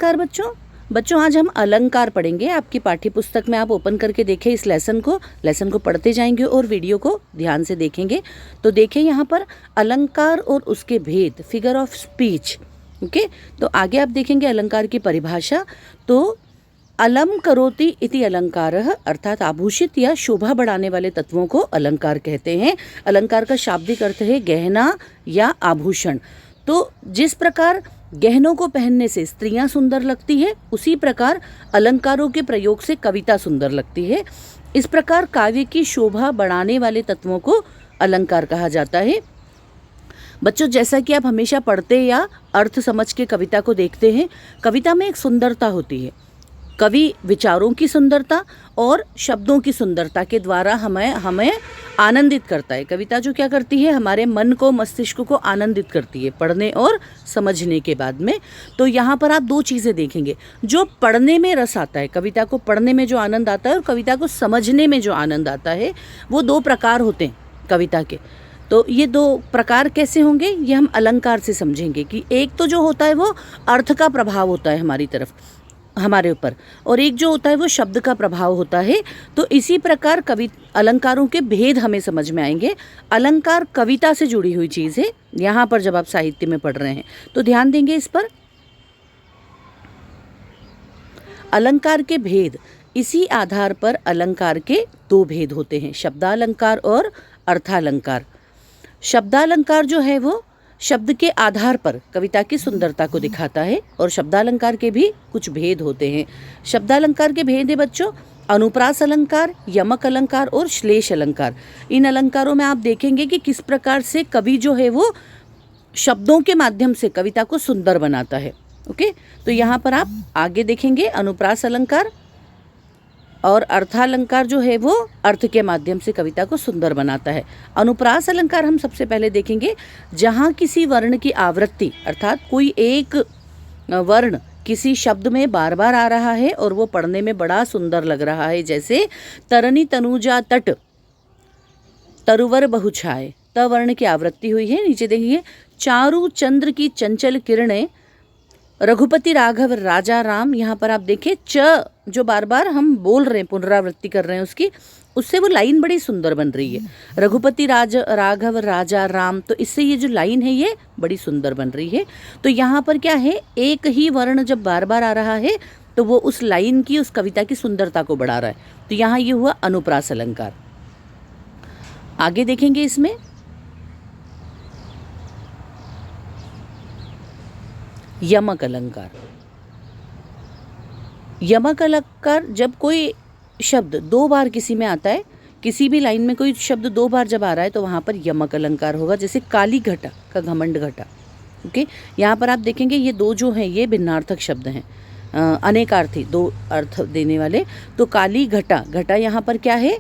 नमस्कार बच्चों आज हम अलंकार पढ़ेंगे। आपकी पाठ्य पुस्तक में आप ओपन करके देखें इस लेसन को पढ़ते जाएंगे और वीडियो को ध्यान से देखेंगे। तो देखें यहाँ पर अलंकार और उसके भेद, फिगर ऑफ स्पीच। ओके, तो आगे आप देखेंगे अलंकार की परिभाषा। तो अलम करोति इति अलंकारः, अर्थात आभूषित या शोभा बढ़ाने वाले तत्वों को अलंकार कहते हैं। अलंकार का शाब्दिक अर्थ है गहना या आभूषण। तो जिस प्रकार गहनों को पहनने से स्त्रियां सुंदर लगती है, उसी प्रकार अलंकारों के प्रयोग से कविता सुंदर लगती है। इस प्रकार काव्य की शोभा बढ़ाने वाले तत्वों को अलंकार कहा जाता है। बच्चों, जैसा कि आप हमेशा पढ़ते या अर्थ समझ के कविता को देखते हैं, कविता में एक सुंदरता होती है। कवि विचारों की सुंदरता और शब्दों की सुंदरता के द्वारा हमें आनंदित करता है। कविता जो क्या करती है, हमारे मन को, मस्तिष्क को आनंदित करती है पढ़ने और समझने के बाद में। तो यहाँ पर आप दो चीज़ें देखेंगे। जो पढ़ने में रस आता है, कविता को पढ़ने में जो आनंद आता है और कविता को समझने में जो आनंद आता है, वो दो प्रकार होते हैं कविता के। तो ये दो प्रकार कैसे होंगे, ये हम अलंकार से समझेंगे कि एक तो जो होता है वो अर्थ का प्रभाव होता है हमारी तरफ, हमारे ऊपर, और एक जो होता है वो शब्द का प्रभाव होता है। तो इसी प्रकार अलंकारों के भेद हमें समझ में आएंगे। अलंकार कविता से जुड़ी हुई चीज़ है यहाँ पर जब आप साहित्य में पढ़ रहे हैं तो ध्यान देंगे इस पर। अलंकार के भेद, इसी आधार पर अलंकार के दो भेद होते हैं, शब्दालंकार और अर्थालंकार। शब्दालंकार जो है वो शब्द के आधार पर कविता की सुंदरता को दिखाता है और शब्दालंकार के भी कुछ भेद होते हैं। शब्दालंकार के भेद है बच्चों अनुप्रास अलंकार, यमक अलंकार और श्लेष अलंकार। इन अलंकारों में आप देखेंगे कि किस प्रकार से कवि जो है वो शब्दों के माध्यम से कविता को सुंदर बनाता है। ओके, तो यहाँ पर आप आगे देखेंगे अनुप्रास अलंकार और अर्थालंकार जो है वो अर्थ के माध्यम से कविता को सुंदर बनाता है। अनुप्रास अलंकार हम सबसे पहले देखेंगे जहाँ किसी वर्ण की आवृत्ति, अर्थात कोई एक वर्ण किसी शब्द में बार बार आ रहा है और वो पढ़ने में बड़ा सुंदर लग रहा है। जैसे तरनी तनुजा तट तरुवर बहुछाए, त वर्ण की आवृत्ति हुई है। नीचे देखिए चारु चंद्र की चंचल किरणें रघुपति राघव राजा राम। यहाँ पर आप देखें च जो बार बार हम बोल रहे हैं, पुनरावृत्ति कर रहे हैं उसकी, उससे वो लाइन बड़ी सुंदर बन रही है। रघुपति राघव राजा राम, तो इससे ये जो लाइन है ये बड़ी सुंदर बन रही है। तो यहाँ पर क्या है, एक ही वर्ण जब बार बार आ रहा है तो वो उस लाइन की, उस कविता की सुंदरता को बढ़ा रहा है। तो यहाँ ये हुआ अनुप्रास अलंकार। आगे देखेंगे इसमें यमक अलंकार। यमक अलंकार जब कोई शब्द दो बार किसी में आता है, किसी भी लाइन में कोई शब्द दो बार जब आ रहा है तो वहाँ पर यमक अलंकार होगा। जैसे काली घटा का घमंड घटा। ओके, यहाँ पर आप देखेंगे ये दो जो हैं ये भिन्नार्थक शब्द हैं, अनेकार्थी, दो अर्थ देने वाले। तो काली घटा, घटा यहाँ पर क्या है,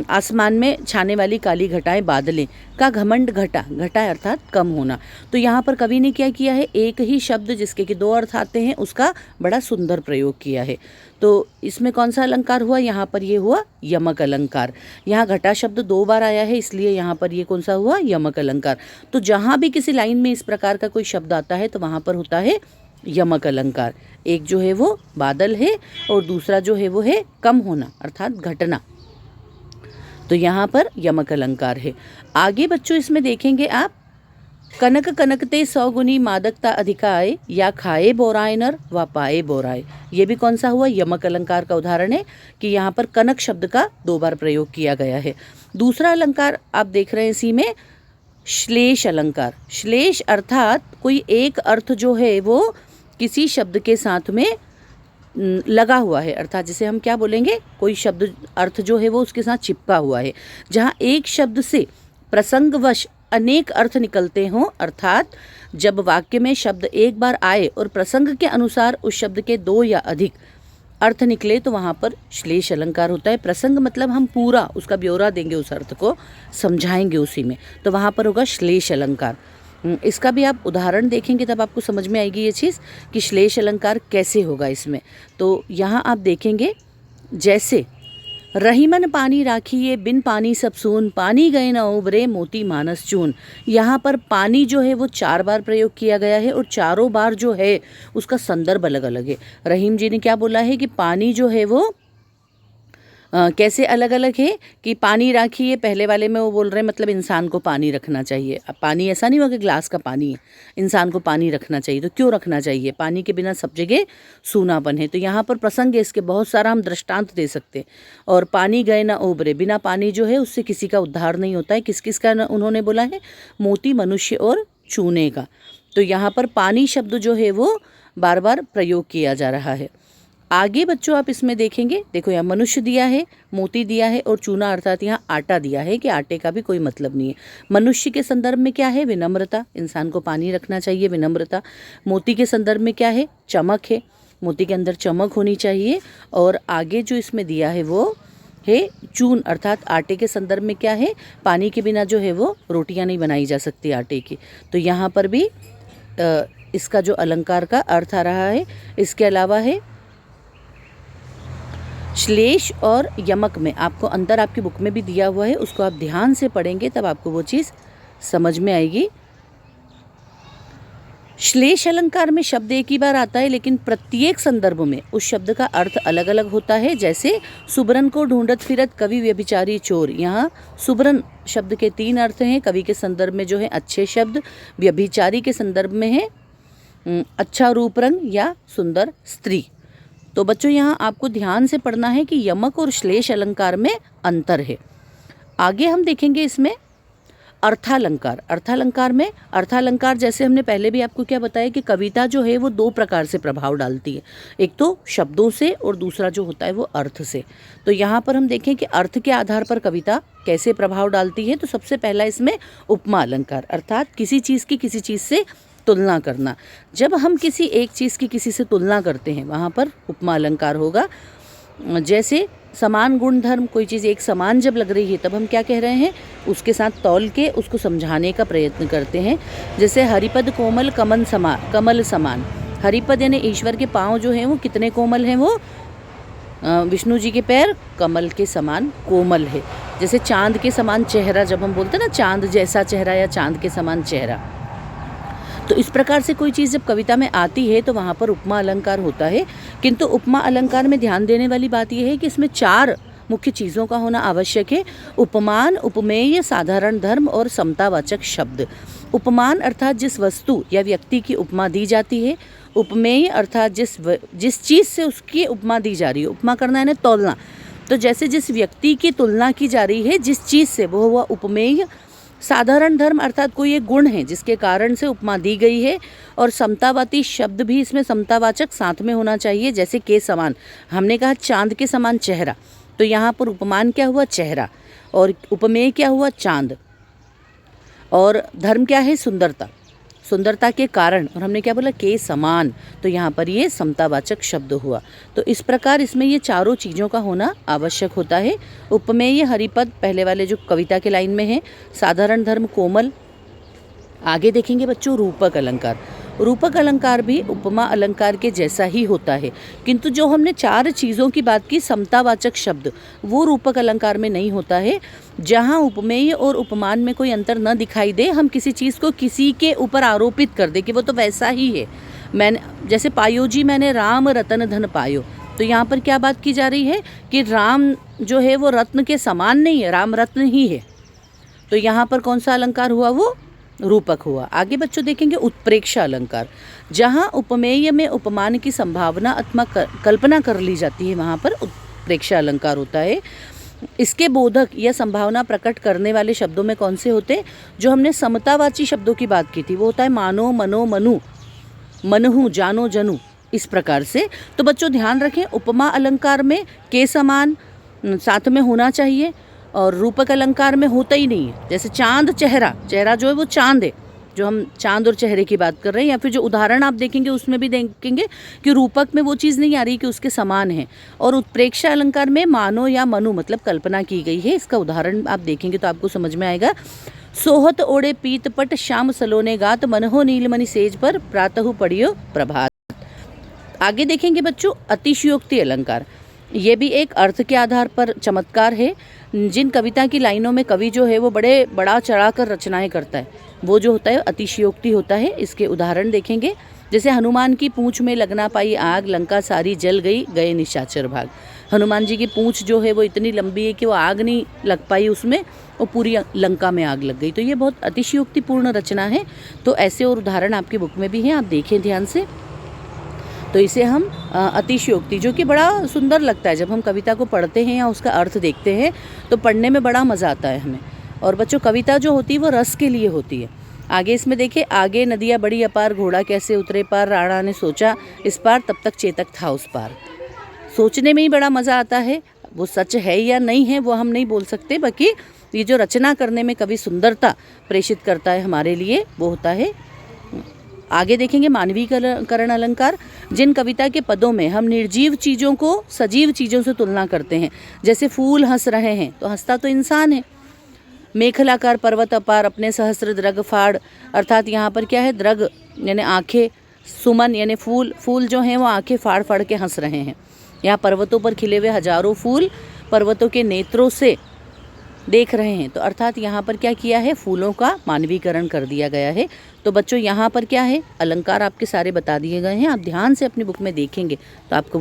आसमान में छाने वाली काली घटाएं, बादलें का घमंड घटा, घटा अर्थात कम होना। तो यहाँ पर कवि ने क्या किया है, एक ही शब्द जिसके कि दो अर्थ आते हैं उसका बड़ा सुंदर प्रयोग किया है। तो इसमें कौन सा अलंकार हुआ, यहाँ पर ये हुआ यमक अलंकार। यहाँ घटा शब्द दो बार आया है इसलिए यहाँ पर ये कौन सा हुआ, यमक अलंकार। तो जहाँ भी किसी लाइन में इस प्रकार का कोई शब्द आता है तो वहाँ पर होता है यमक अलंकार। एक जो है वो बादल है और दूसरा जो है वो है कम होना अर्थात घटना। तो यहाँ पर यमक अलंकार है। आगे बच्चों इसमें देखेंगे आप कनक कनकते 100 गुनी मादकता अधिकाय, या खाए बोराय नर व पाए बोराय। ये भी कौन सा हुआ, यमक अलंकार का उदाहरण है कि यहाँ पर कनक शब्द का दो बार प्रयोग किया गया है। दूसरा अलंकार आप देख रहे हैं इसी में श्लेष अलंकार। श्लेष अर्थात कोई एक अर्थ जो है वो किसी शब्द के साथ में लगा हुआ है, अर्थात जिसे हम क्या बोलेंगे, कोई शब्द अर्थ जो है वो उसके साथ चिपका हुआ है। जहाँ एक शब्द से प्रसंगवश अनेक अर्थ निकलते हों, अर्थात जब वाक्य में शब्द एक बार आए और प्रसंग के अनुसार उस शब्द के दो या अधिक अर्थ निकले तो वहाँ पर श्लेष अलंकार होता है। प्रसंग मतलब हम पूरा उसका ब्यौरा देंगे, उस अर्थ को समझाएंगे उसी में, तो वहाँ पर होगा श्लेष अलंकार। इसका भी आप उदाहरण देखेंगे तब आपको समझ में आएगी ये चीज़ कि श्लेष अलंकार कैसे होगा इसमें। तो यहाँ आप देखेंगे जैसे रहीमन पानी राखिए बिन पानी सब सून, पानी गए न उबरे मोती मानस चून। यहाँ पर पानी जो है वो 4 बार प्रयोग किया गया है और चारों बार जो है उसका संदर्भ अलग अलग है। रहीम जी ने क्या बोला है कि पानी जो है वो कैसे अलग अलग है कि पानी राखिए, पहले वाले में वो बोल रहे हैं मतलब इंसान को पानी रखना चाहिए। अब पानी ऐसा नहीं हुआ कि ग्लास का पानी है, इंसान को पानी रखना चाहिए। तो क्यों रखना चाहिए? पानी के बिना सब जगह सूनापन है। तो यहाँ पर प्रसंग है, इसके बहुत सारा हम दृष्टांत दे सकते हैं। और पानी गए ना उबरे, बिना पानी जो है उससे किसी का उद्धार नहीं होता है। किस किस का उन्होंने बोला है? मोती, मनुष्य और चूने का। तो यहाँ पर पानी शब्द जो है वो बार बार प्रयोग किया जा रहा है। आगे बच्चों आप इसमें देखेंगे, देखो यहाँ मनुष्य दिया है, मोती दिया है और चूना अर्थात यहाँ आटा दिया है कि आटे का भी कोई मतलब नहीं है। मनुष्य के संदर्भ में क्या है? विनम्रता, इंसान को पानी रखना चाहिए, विनम्रता। मोती के संदर्भ में क्या है? चमक है, मोती के अंदर चमक होनी चाहिए। और आगे जो इसमें दिया है वो है चून, अर्थात आटे के संदर्भ में क्या है? पानी के बिना जो है वो रोटियाँ नहीं बनाई जा सकती आटे की। तो यहाँ पर भी इसका जो अलंकार का अर्थ आ रहा है। इसके अलावा है श्लेष और यमक में, आपको अंतर आपकी बुक में भी दिया हुआ है, उसको आप ध्यान से पढ़ेंगे तब आपको वो चीज़ समझ में आएगी। श्लेष अलंकार में शब्द एक ही बार आता है लेकिन प्रत्येक संदर्भ में उस शब्द का अर्थ अलग अलग होता है। जैसे सुबरन को ढूंढत फिरत कवि व्यभिचारी चोर, यहाँ सुबरन शब्द के 3 अर्थ हैं। कवि के संदर्भ में जो है अच्छे शब्द, व्यभिचारी के संदर्भ में है अच्छा रूप रंग या सुंदर स्त्री। तो बच्चों यहाँ आपको ध्यान से पढ़ना है कि यमक और श्लेष अलंकार में अंतर है। आगे हम देखेंगे इसमें अर्थालंकार। अर्थालंकार में, अर्थालंकार जैसे हमने पहले भी आपको क्या बताया कि कविता जो है वो 2 प्रकार से प्रभाव डालती है, एक तो शब्दों से और दूसरा जो होता है वो अर्थ से। तो यहाँ पर हम देखें कि अर्थ के आधार पर कविता कैसे प्रभाव डालती है। तो सबसे पहला इसमें उपमा अलंकार, अर्थात किसी चीज़ की किसी चीज़ से तुलना करना। जब हम किसी एक चीज़ की किसी से तुलना करते हैं वहाँ पर उपमा अलंकार होगा। जैसे समान गुण धर्म, कोई चीज़ एक समान जब लग रही है तब हम क्या कह रहे हैं? उसके साथ तौल के उसको समझाने का प्रयत्न करते हैं। जैसे हरिपद कोमल कमल समान, हरिपद यानी ईश्वर के पाँव जो हैं वो कितने कोमल हैं? वो विष्णु जी के पैर कमल के समान कोमल है। जैसे चांद के समान चेहरा, जब हम बोलते हैं ना चांद जैसा चेहरा या चांद के समान चेहरा, तो इस प्रकार से कोई चीज़ जब कविता में आती है तो वहाँ पर उपमा अलंकार होता है। किंतु उपमा अलंकार में ध्यान देने वाली बात यह है कि इसमें 4 मुख्य चीज़ों का होना आवश्यक है। उपमान, उपमेय, साधारण धर्म और समतावाचक शब्द। उपमान अर्थात जिस वस्तु या व्यक्ति की उपमा दी जाती है। उपमेय अर्थात जिस चीज़ से उसकी उपमा दी जा रही है। उपमा करना यानी तौलना। तो जैसे जिस व्यक्ति की तुलना की जा रही है जिस चीज़ से, वो हुआ उपमेय। साधारण धर्म अर्थात कोई एक गुण है जिसके कारण से उपमा दी गई है। और समतावाती शब्द भी इसमें समतावाचक साथ में होना चाहिए। जैसे के समान, हमने कहा चांद के समान चेहरा, तो यहाँ पर उपमान क्या हुआ? चेहरा। और उपमेय क्या हुआ? चांद। और धर्म क्या है? सुंदरता, सुंदरता के कारण। और हमने क्या बोला? के समान, तो यहाँ पर ये समतावाचक शब्द हुआ। तो इस प्रकार इसमें ये चारों चीज़ों का होना आवश्यक होता है। उपमेय हरिपद पहले वाले जो कविता के लाइन में है, साधारण धर्म कोमल। आगे देखेंगे बच्चों रूपक अलंकार। रूपक अलंकार भी उपमा अलंकार के जैसा ही होता है, किंतु जो हमने 4 चीज़ों की बात की समतावाचक शब्द, वो रूपक अलंकार में नहीं होता है। जहाँ उपमेय और उपमान में कोई अंतर न दिखाई दे, हम किसी चीज़ को किसी के ऊपर आरोपित कर दे कि वो तो वैसा ही है। मैंने जैसे पायो जी मैंने राम रतन धन पायो, तो यहाँ पर क्या बात की जा रही है कि राम जो है वो रत्न के समान नहीं है, राम रत्न ही है। तो यहाँ पर कौन सा अलंकार हुआ? वो रूपक हुआ। आगे बच्चों देखेंगे उत्प्रेक्षा अलंकार। जहाँ उपमेय में उपमान की संभावना अथवा कल्पना कर ली जाती है वहाँ पर उत्प्रेक्षा अलंकार होता है। इसके बोधक या संभावना प्रकट करने वाले शब्दों में कौन से होते? जो हमने समतावाची शब्दों की बात की थी वो होता है मानो, मनो, मनु, मनहु, जानो, जनु, इस प्रकार से। तो बच्चों ध्यान रखें, उपमा अलंकार में के समान साथ में होना चाहिए और रूपक अलंकार में होता ही नहीं है। जैसे चांद चेहरा, चेहरा जो है वो चांद है, जो हम चांद और चेहरे की बात कर रहे हैं। या फिर जो उदाहरण आप देखेंगे उसमें भी देखेंगे कि रूपक में वो चीज़ नहीं आ रही कि उसके समान है। और उत्प्रेक्षा अलंकार में मानो या मनु मतलब कल्पना की गई है। इसका उदाहरण आप देखेंगे तो आपको समझ में आएगा। सोहत ओढ़े पीत पट श्याम सलोने गात, मनहो नीलमणि सेज पर प्रातहु पढ़ियो प्रभात। आगे देखेंगे बच्चों अतिशयोक्ति अलंकार। ये भी एक अर्थ के आधार पर चमत्कार है। जिन कविता की लाइनों में कवि जो है वो बड़ा चढ़ा कर रचनाएं करता है, वो जो होता है अतिशयोक्ति होता है। इसके उदाहरण देखेंगे, जैसे हनुमान की पूंछ में लग ना पाई आग, लंका सारी जल गई, गए निशाचर भाग। हनुमान जी की पूंछ जो है वो इतनी लंबी है कि वो आग नहीं लग पाई उसमें, और पूरी लंका में आग लग गई। तो ये बहुत अतिशयोक्तिपूर्ण रचना है। तो ऐसे और उदाहरण आपकी बुक में भी हैं, आप देखें ध्यान से। तो इसे हम अतिशयोक्ति, जो कि बड़ा सुंदर लगता है जब हम कविता को पढ़ते हैं या उसका अर्थ देखते हैं, तो पढ़ने में बड़ा मज़ा आता है हमें। और बच्चों, कविता जो होती है वो रस के लिए होती है। आगे इसमें देखिए, आगे नदियाँ बड़ी अपार, घोड़ा कैसे उतरे पार, राणा ने सोचा इस पार, तब तक चेतक था उस पार। सोचने में ही बड़ा मज़ा आता है। वो सच है या नहीं है वो हम नहीं बोल सकते, बाकी ये जो रचना करने में कवि सुंदरता प्रेषित करता है हमारे लिए, वो होता है। आगे देखेंगे मानवीकरण अलंकार। जिन कविता के पदों में हम निर्जीव चीज़ों को सजीव चीज़ों से तुलना करते हैं, जैसे फूल हंस रहे हैं तो हंसता तो इंसान है। मेखलाकार पर्वत अपार, अपने सहस्र द्रग फाड़, अर्थात यहाँ पर क्या है, द्रग यानी आँखें, सुमन यानी फूल, फूल जो हैं वो आँखें फाड़ फाड़ के हंस रहे हैं। यहाँ पर्वतों पर खिले हुए हजारों फूल पर्वतों के नेत्रों से देख रहे हैं। तो अर्थात यहाँ पर क्या किया है, फूलों का मानवीकरण कर दिया गया है। तो बच्चों, यहाँ पर क्या है, अलंकार आपके सारे बता दिए गए हैं। आप ध्यान से अपनी बुक में देखेंगे तो आपको